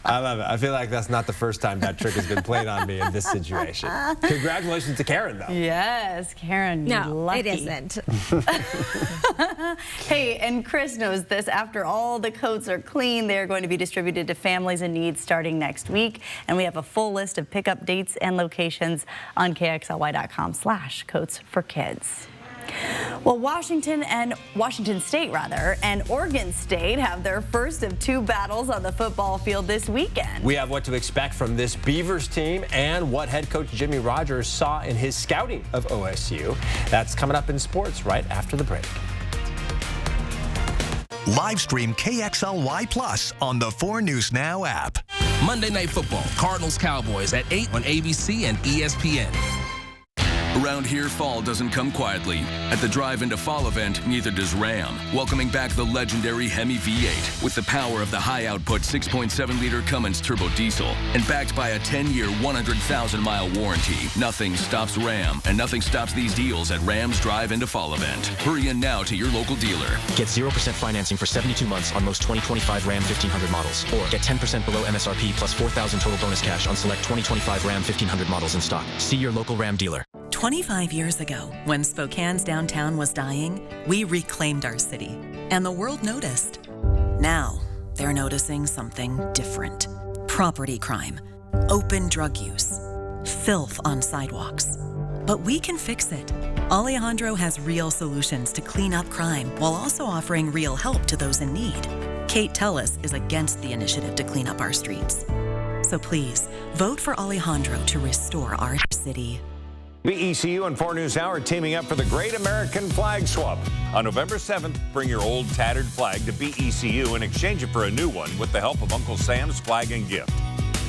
I love it. I feel like that's not the first time that trick has been played on me in this situation. Congratulations to Karen, though. Yes, Karen. No, lucky. it isn't. Hey, and Chris knows this. After all the coats are clean, they're going to be distributed to families in need starting next week. And we have a full list of pickup dates and locations on KXLY.com/Coats for Kids. Well, Washington State and Oregon State have their first of two battles on the football field this weekend. We have what to expect from this Beavers team and what head coach Jimmy Rogers saw in his scouting of OSU. That's coming up in sports right after the break. Live stream KXLY Plus on the 4 News Now app. Monday Night Football, Cardinals-Cowboys at 8 on ABC and ESPN. Around here, fall doesn't come quietly. At the Drive Into Fall event, neither does Ram, welcoming back the legendary Hemi V8 with the power of the high-output 6.7-liter Cummins turbo diesel and backed by a 10-year, 100,000-mile warranty. Nothing stops Ram, and nothing stops these deals at Ram's Drive Into Fall event. Hurry in now to your local dealer. Get 0% financing for 72 months on most 2025 Ram 1500 models, or get 10% below MSRP plus $4,000 total bonus cash on select 2025 Ram 1500 models in stock. See your local Ram dealer. 25 years ago, when Spokane's downtown was dying, we reclaimed our city, and the world noticed. Now, they're noticing something different. Property crime, open drug use, filth on sidewalks. But we can fix it. Alejandro has real solutions to clean up crime while also offering real help to those in need. Kate Tellis is against the initiative to clean up our streets. So please, vote for Alejandro to restore our city. BECU and 4 News Now are teaming up for the Great American Flag Swap. On November 7th, bring your old tattered flag to BECU and exchange it for a new one with the help of Uncle Sam's Flag and Gift.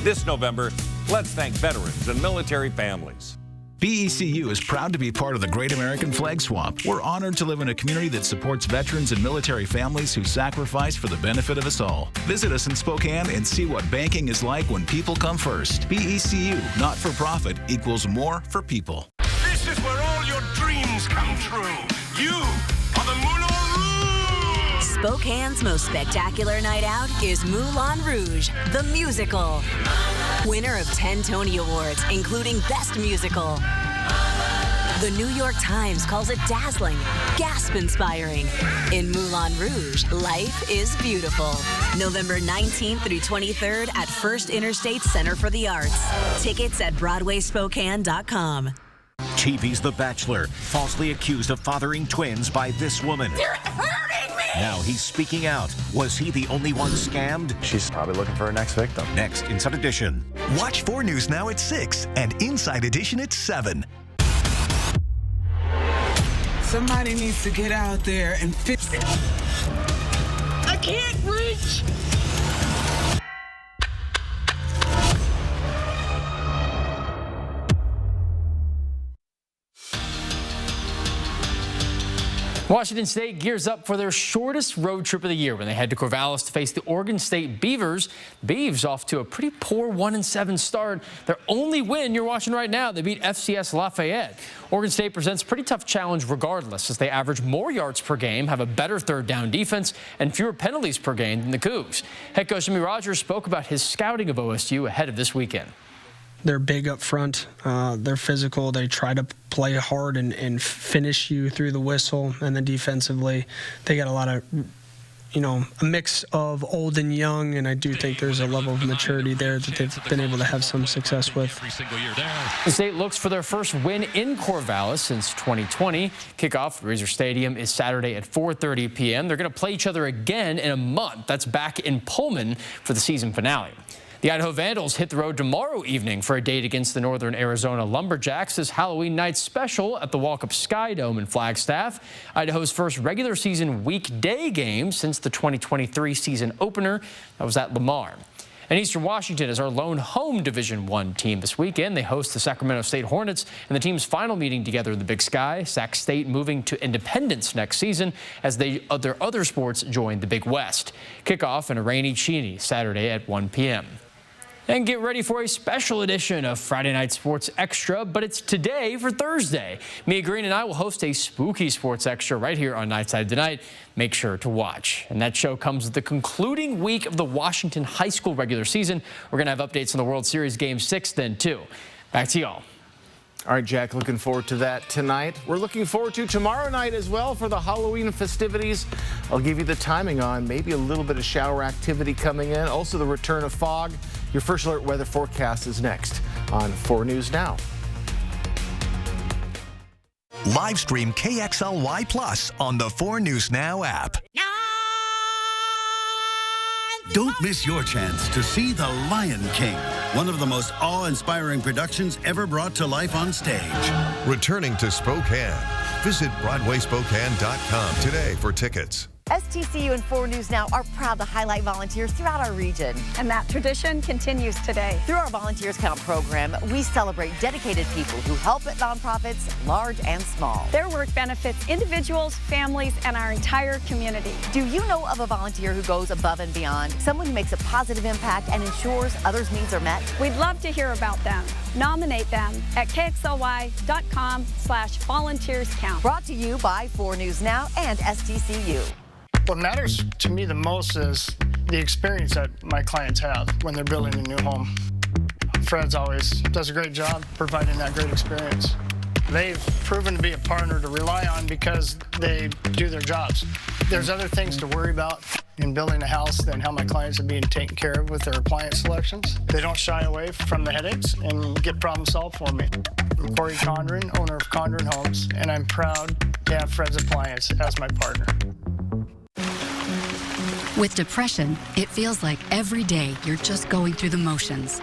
This November, let's thank veterans and military families. BECU is proud to be part of the Great American Flag Swap. We're honored to live in a community that supports veterans and military families who sacrifice for the benefit of us all. Visit us in Spokane and see what banking is like when people come first. BECU, not for profit, equals more for people. This is where all your dreams come true. You are the Moulin Rouge! Spokane's most spectacular night out is Moulin Rouge, the musical. Winner of 10 Tony Awards, including Best Musical. The New York Times calls it dazzling, gasp-inspiring. In Moulin Rouge, life is beautiful. November 19th through 23rd at First Interstate Center for the Arts. Tickets at BroadwaySpokane.com. TV's The Bachelor, falsely accused of fathering twins by this woman. You're hurting me! Now he's speaking out. Was he the only one scammed? She's probably looking for her next victim. Next, Inside Edition. Watch 4 News Now at 6 and Inside Edition at 7. Somebody needs to get out there and fix it. I can't reach. Washington State gears up for their shortest road trip of the year when they head to Corvallis to face the Oregon State Beavers. Beavs off to a pretty poor 1-7 start. Their only win you're watching right now, they beat FCS Lafayette. Oregon State presents a pretty tough challenge regardless, as they average more yards per game, have a better third down defense, and fewer penalties per game than the Cougs. Head coach Jimmy Rogers spoke about his scouting of OSU ahead of this weekend. They're big up front. They're physical. They try to play hard and finish you through the whistle. And then defensively, they got a lot of, a mix of old and young. And I do think there's a level of maturity there that they've been able to have some success with. The state looks for their first win in Corvallis since 2020. Kickoff at Razor Stadium is Saturday at 4:30 p.m. They're going to play each other again in a month. That's back in Pullman for the season finale. The Idaho Vandals hit the road tomorrow evening for a date against the Northern Arizona Lumberjacks as Halloween night special at the Walkup Sky Dome in Flagstaff. Idaho's first regular season weekday game since the 2023 season opener. That was at Lamar. And Eastern Washington is our lone home Division I team this weekend. They host the Sacramento State Hornets in the team's final meeting together in the Big Sky. Sac State moving to independence next season as their other sports join the Big West. Kickoff in a rainy Cheney Saturday at 1 p.m. And get ready for a special edition of Friday Night Sports Extra, but it's today for Thursday. Mia Green and I will host a spooky sports extra right here on Nightside Tonight. Make sure to watch. And that show comes with the concluding week of the Washington High School regular season. We're going to have updates on the World Series Game 6 then, too. Back to y'all. All right, Jack, looking forward to that tonight. We're looking forward to tomorrow night as well for the Halloween festivities. I'll give you the timing on maybe a little bit of shower activity coming in. Also, the return of fog. Your first alert weather forecast is next on 4 News Now. Live stream KXLY Plus on the 4 News Now app. Don't miss your chance to see The Lion King, one of the most awe-inspiring productions ever brought to life on stage. Returning to Spokane. Visit BroadwaySpokane.com today for tickets. STCU and 4 News Now are proud to highlight volunteers throughout our region. And that tradition continues today. Through our Volunteers Count program, we celebrate dedicated people who help at nonprofits, large and small. Their work benefits individuals, families, and our entire community. Do you know of a volunteer who goes above and beyond? Someone who makes a positive impact and ensures others' needs are met? We'd love to hear about them. Nominate them at KXLY.com/volunteerscount. Brought to you by 4 News Now and STCU. What matters to me the most is the experience that my clients have when they're building a new home. Fred's always does a great job providing that great experience. They've proven to be a partner to rely on because they do their jobs. There's other things to worry about in building a house than how my clients are being taken care of with their appliance selections. They don't shy away from the headaches and get problem solved for me. I'm Corey Condren, owner of Condren Homes, and I'm proud to have Fred's Appliance as my partner. With depression, it feels like every day you're just going through the motions.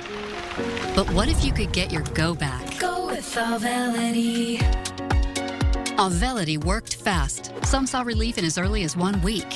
But what if you could get your go back? Go with Auvelity. Auvelity worked fast. Some saw relief in as early as 1 week.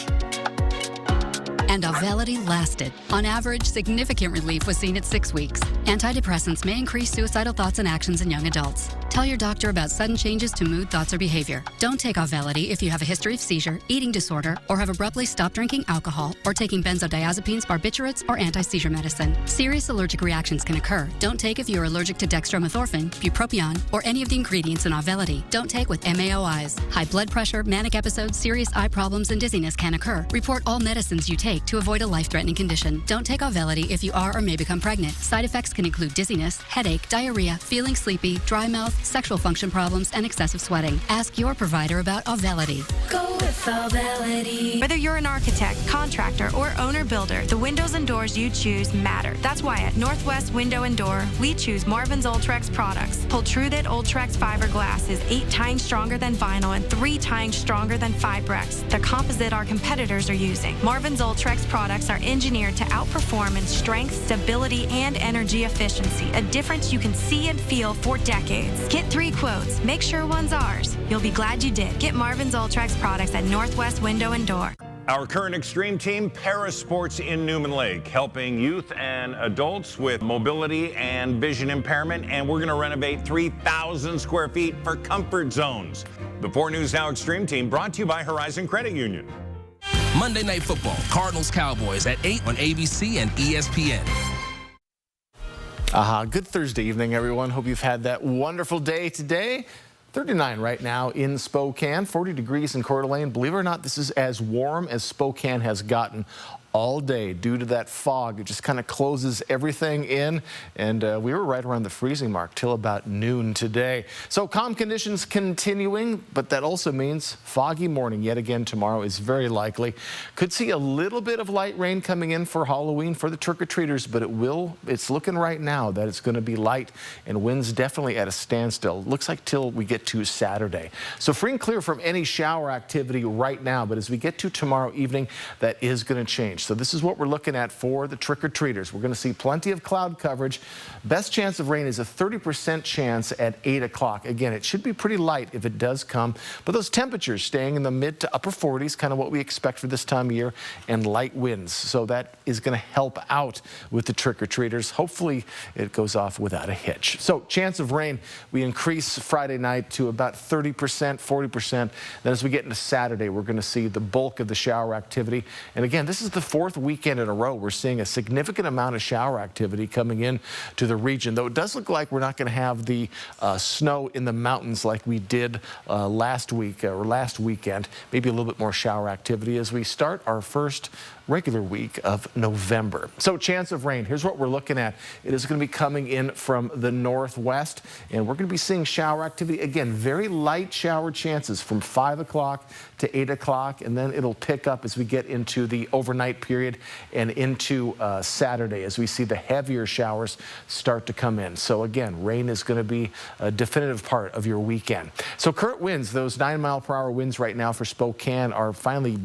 And Auvelity lasted. On average, significant relief was seen at 6 weeks. Antidepressants may increase suicidal thoughts and actions in young adults. Tell your doctor about sudden changes to mood, thoughts, or behavior. Don't take Auvelity if you have a history of seizure, eating disorder, or have abruptly stopped drinking alcohol or taking benzodiazepines, barbiturates, or anti-seizure medicine. Serious allergic reactions can occur. Don't take if you are allergic to dextromethorphan, bupropion, or any of the ingredients in Auvelity. Don't take with MAOIs. High blood pressure, manic episodes, serious eye problems, and dizziness can occur. Report all medicines you take to avoid a life-threatening condition. Don't take Auvelity if you are or may become pregnant. Side effects can include dizziness, headache, diarrhea, feeling sleepy, dry mouth, sexual function problems, and excessive sweating. Ask your provider about Auvelity. Go with Auvelity. Whether you're an architect, contractor, or owner-builder, the windows and doors you choose matter. That's why at Northwest Window and Door, we choose Marvin's Ultrex products. Hold true that Ultrex fiberglass is 8 times stronger than vinyl and 3 times stronger than Fibrex, the composite our competitors are using. Marvin's Ultrex products are engineered to outperform in strength, stability, and energy efficiency, a difference you can see and feel for decades. Get 3 quotes. Make sure one's ours. You'll be glad you did. Get Marvin's Ultrex products at Northwest Window and Door. Our current extreme team, Parasports in Newman Lake, helping youth and adults with mobility and vision impairment, and we're going to renovate 3,000 square feet for comfort zones. The 4 News Now Extreme team brought to you by Horizon Credit Union. Monday Night Football, Cardinals-Cowboys at 8 on ABC and ESPN. Good Thursday evening, everyone. Hope you've had that wonderful day today. 39 right now in Spokane, 40 degrees in Coeur d'Alene. Believe it or not, this is as warm as Spokane has gotten all day due to that fog. It just kind of closes everything in, and we were right around the freezing mark till about noon today. So calm conditions continuing, but that also means foggy morning yet again tomorrow is very likely. Could see a little bit of light rain coming in for Halloween for the trick-or-treaters, but it's looking right now that it's going to be light and winds definitely at a standstill. Looks like till we get to Saturday. So free and clear from any shower activity right now, but as we get to tomorrow evening, that is going to change. So this is what we're looking at for the trick-or-treaters. We're going to see plenty of cloud coverage. Best chance of rain is a 30% chance at 8 o'clock. Again, it should be pretty light if it does come, but those temperatures staying in the mid to upper 40s, kind of what we expect for this time of year, and light winds. So that is going to help out with the trick-or-treaters. Hopefully it goes off without a hitch. So chance of rain, we increase Friday night to about 30%, 40%. Then as we get into Saturday, we're going to see the bulk of the shower activity. And again, this is the 4th weekend in a row we're seeing a significant amount of shower activity coming in to the region, though it does look like we're not going to have the snow in the mountains like we did last week or last weekend. Maybe a little bit more shower activity as we start our first regular week of November. So chance of rain, here's what we're looking at. It is going to be coming in from the northwest, and we're going to be seeing shower activity. Again, very light shower chances from 5 o'clock to 8 o'clock, and then it'll pick up as we get into the overnight period and into Saturday as we see the heavier showers start to come in. So again, rain is going to be a definitive part of your weekend. So current winds, those 9-mile-per-hour winds right now for Spokane are finally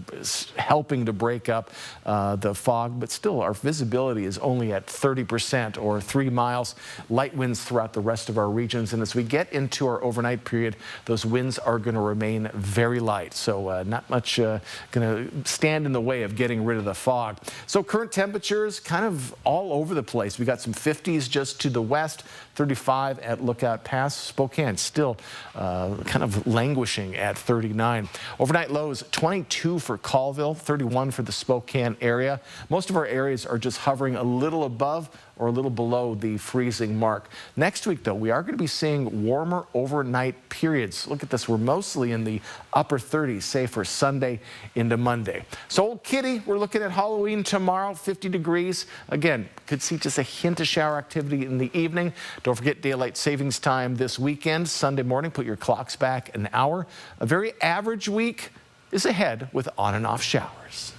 helping to break up the fog, but still our visibility is only at 30% or 3 miles. Light winds throughout the rest of our regions, and as we get into our overnight period, those winds are going to remain very light. So not much going to stand in the way of getting rid of the fog. So current temperatures kind of all over the place. We got some 50s just to the west, 35 at Lookout Pass. Spokane still kind of languishing at 39. Overnight lows 22 for Colville, 31 for the Spokane area. Most of our areas are just hovering a little above or a little below the freezing mark. Next week, though, we are going to be seeing warmer overnight periods. Look at this. We're mostly in the upper 30s, say for Sunday into Monday. So Old Kitty, we're looking at Halloween tomorrow, 50 degrees. Again, could see just a hint of shower activity in the evening. Don't forget daylight savings time this weekend. Sunday morning, put your clocks back an hour. A very average week is ahead with on and off showers.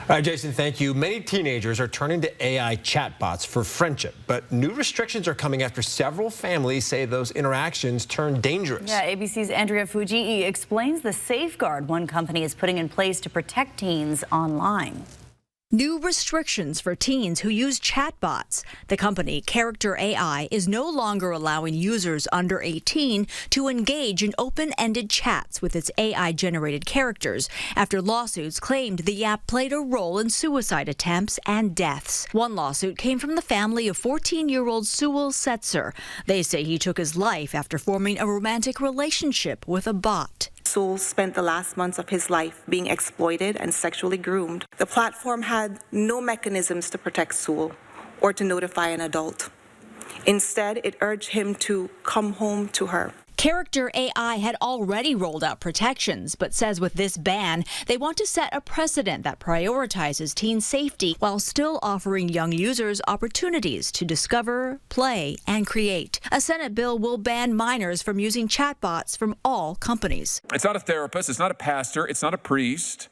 All right, Jason, thank you. Many teenagers are turning to AI chatbots for friendship, but new restrictions are coming after several families say those interactions turn dangerous. Yeah, ABC's Andrea Fujii explains the safeguard one company is putting in place to protect teens online. New restrictions for teens who use chatbots. The company, Character AI, is no longer allowing users under 18 to engage in open-ended chats with its AI-generated characters after lawsuits claimed the app played a role in suicide attempts and deaths. One lawsuit came from the family of 14-year-old Sewell Setzer. They say he took his life after forming a romantic relationship with a bot. Sewell spent the last months of his life being exploited and sexually groomed. The platform had no mechanisms to protect Sewell or to notify an adult. Instead, it urged him to come home to her. Character AI had already rolled out protections, but says with this ban, they want to set a precedent that prioritizes teen safety while still offering young users opportunities to discover, play, and create. A Senate bill will ban minors from using chatbots from all companies. It's not a therapist, it's not a pastor, it's not a priest.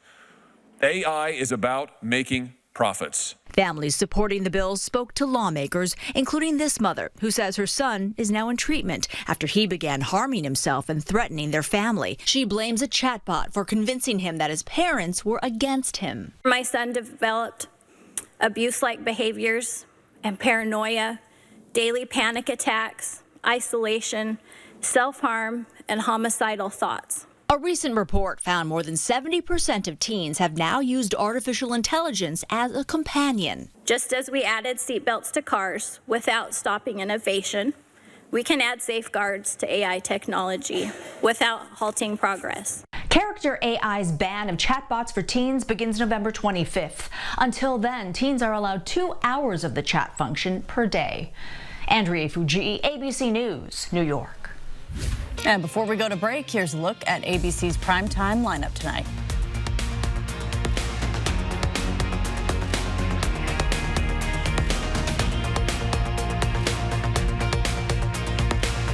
AI is about making profits. Families supporting the bill spoke to lawmakers, including this mother, who says her son is now in treatment after he began harming himself and threatening their family. She blames a chatbot for convincing him that his parents were against him. My son developed abuse-like behaviors and paranoia, daily panic attacks, isolation, self-harm, and homicidal thoughts. A recent report found more than 70% of teens have now used artificial intelligence as a companion. Just as we added seatbelts to cars without stopping innovation, we can add safeguards to AI technology without halting progress. Character AI's ban of chatbots for teens begins November 25th. Until then, teens are allowed 2 hours of the chat function per day. Andrea Fujii, ABC News, New York. And before we go to break, here's a look at ABC's primetime lineup tonight.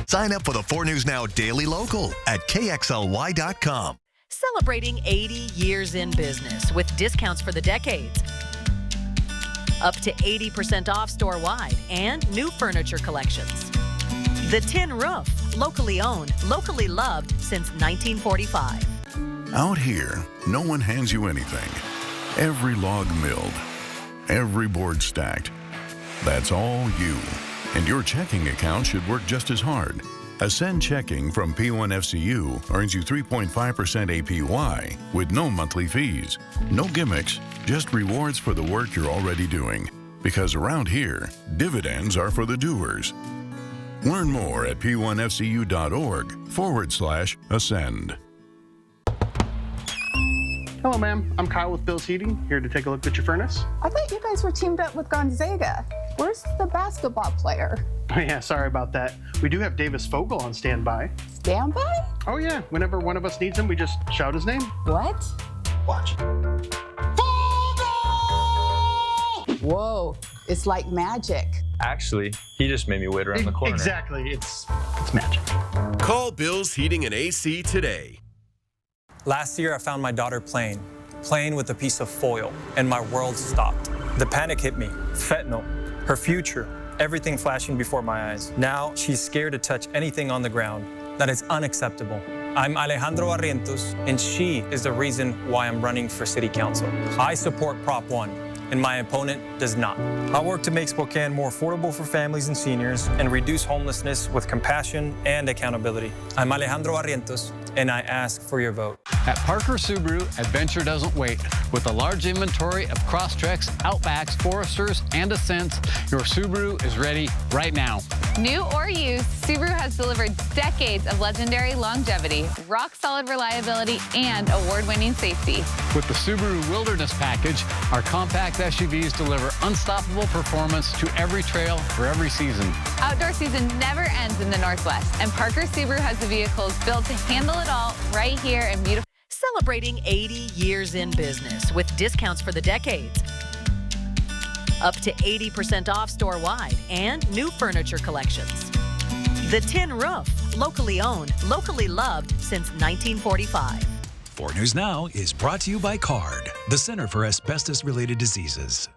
Sign up for the 4 News Now Daily Local at KXLY.com. Celebrating 80 years in business with discounts for the decades. Up to 80% off store-wide and new furniture collections. The Tin Roof, locally owned, locally loved since 1945. Out here, no one hands you anything. Every log milled, every board stacked. That's all you. And your checking account should work just as hard. Ascend Checking from P1FCU earns you 3.5% APY with no monthly fees. No gimmicks, just rewards for the work you're already doing. Because around here, dividends are for the doers. Learn more at p1fcu.org/ascend. Hello, ma'am. I'm Kyle with Bill's Heating, here to take a look at your furnace. I thought you guys were teamed up with Gonzaga. Where's the basketball player? Oh, yeah, sorry about that. We do have Davis Fogel on standby. Standby? Oh, yeah. Whenever one of us needs him, we just shout his name. What? Watch. Whoa, it's like magic. Actually, he just made me wait around the corner. Exactly. It's magic. Call Bill's Heating and AC today. Last year, I found my daughter playing with a piece of foil, and my world stopped. The panic hit me. Fentanyl, her future, everything flashing before my eyes. Now, she's scared to touch anything on the ground. That is unacceptable. I'm Alejandro Barrientos, and she is the reason why I'm running for city council. I support Prop 1. And my opponent does not. I work to make Spokane more affordable for families and seniors and reduce homelessness with compassion and accountability. I'm Alejandro Barrientos, and I ask for your vote. At Parker Subaru, adventure doesn't wait. With a large inventory of Crosstreks, Outbacks, Foresters, and Ascents, your Subaru is ready right now. New or used, Subaru has delivered decades of legendary longevity, rock-solid reliability, and award-winning safety. With the Subaru Wilderness Package, our compact SUVs deliver unstoppable performance to every trail for every season. Outdoor season never ends in the Northwest, and Parker Subaru has the vehicles built to handle it all right here in beautiful. Celebrating 80 years in business with discounts for the decades. Up to 80% off store-wide and new furniture collections. The Tin Roof, locally owned, locally loved since 1945. 4 News Now is brought to you by CARD, the Center for Asbestos-Related Diseases.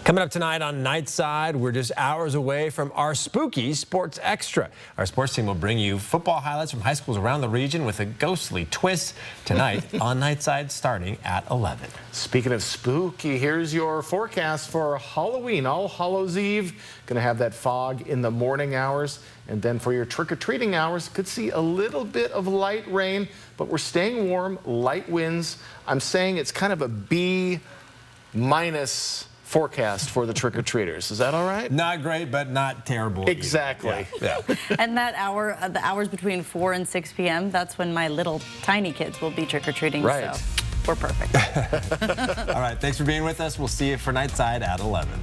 Coming up tonight on Nightside, we're just hours away from our spooky Sports Extra. Our sports team will bring you football highlights from high schools around the region with a ghostly twist tonight on Nightside starting at 11. Speaking of spooky, here's your forecast for Halloween, All Hallows Eve. Going to have that fog in the morning hours. And then for your trick-or-treating hours, could see a little bit of light rain, but we're staying warm, light winds. I'm saying it's kind of a B- forecast for the trick-or-treaters. Is that all right? Not great, but not terrible. Exactly. Yeah. And that hour, the hours between 4 and 6 p.m., that's when my little tiny kids will be trick-or-treating. Right. So we're perfect. All right. Thanks for being with us. We'll see you for Nightside at 11.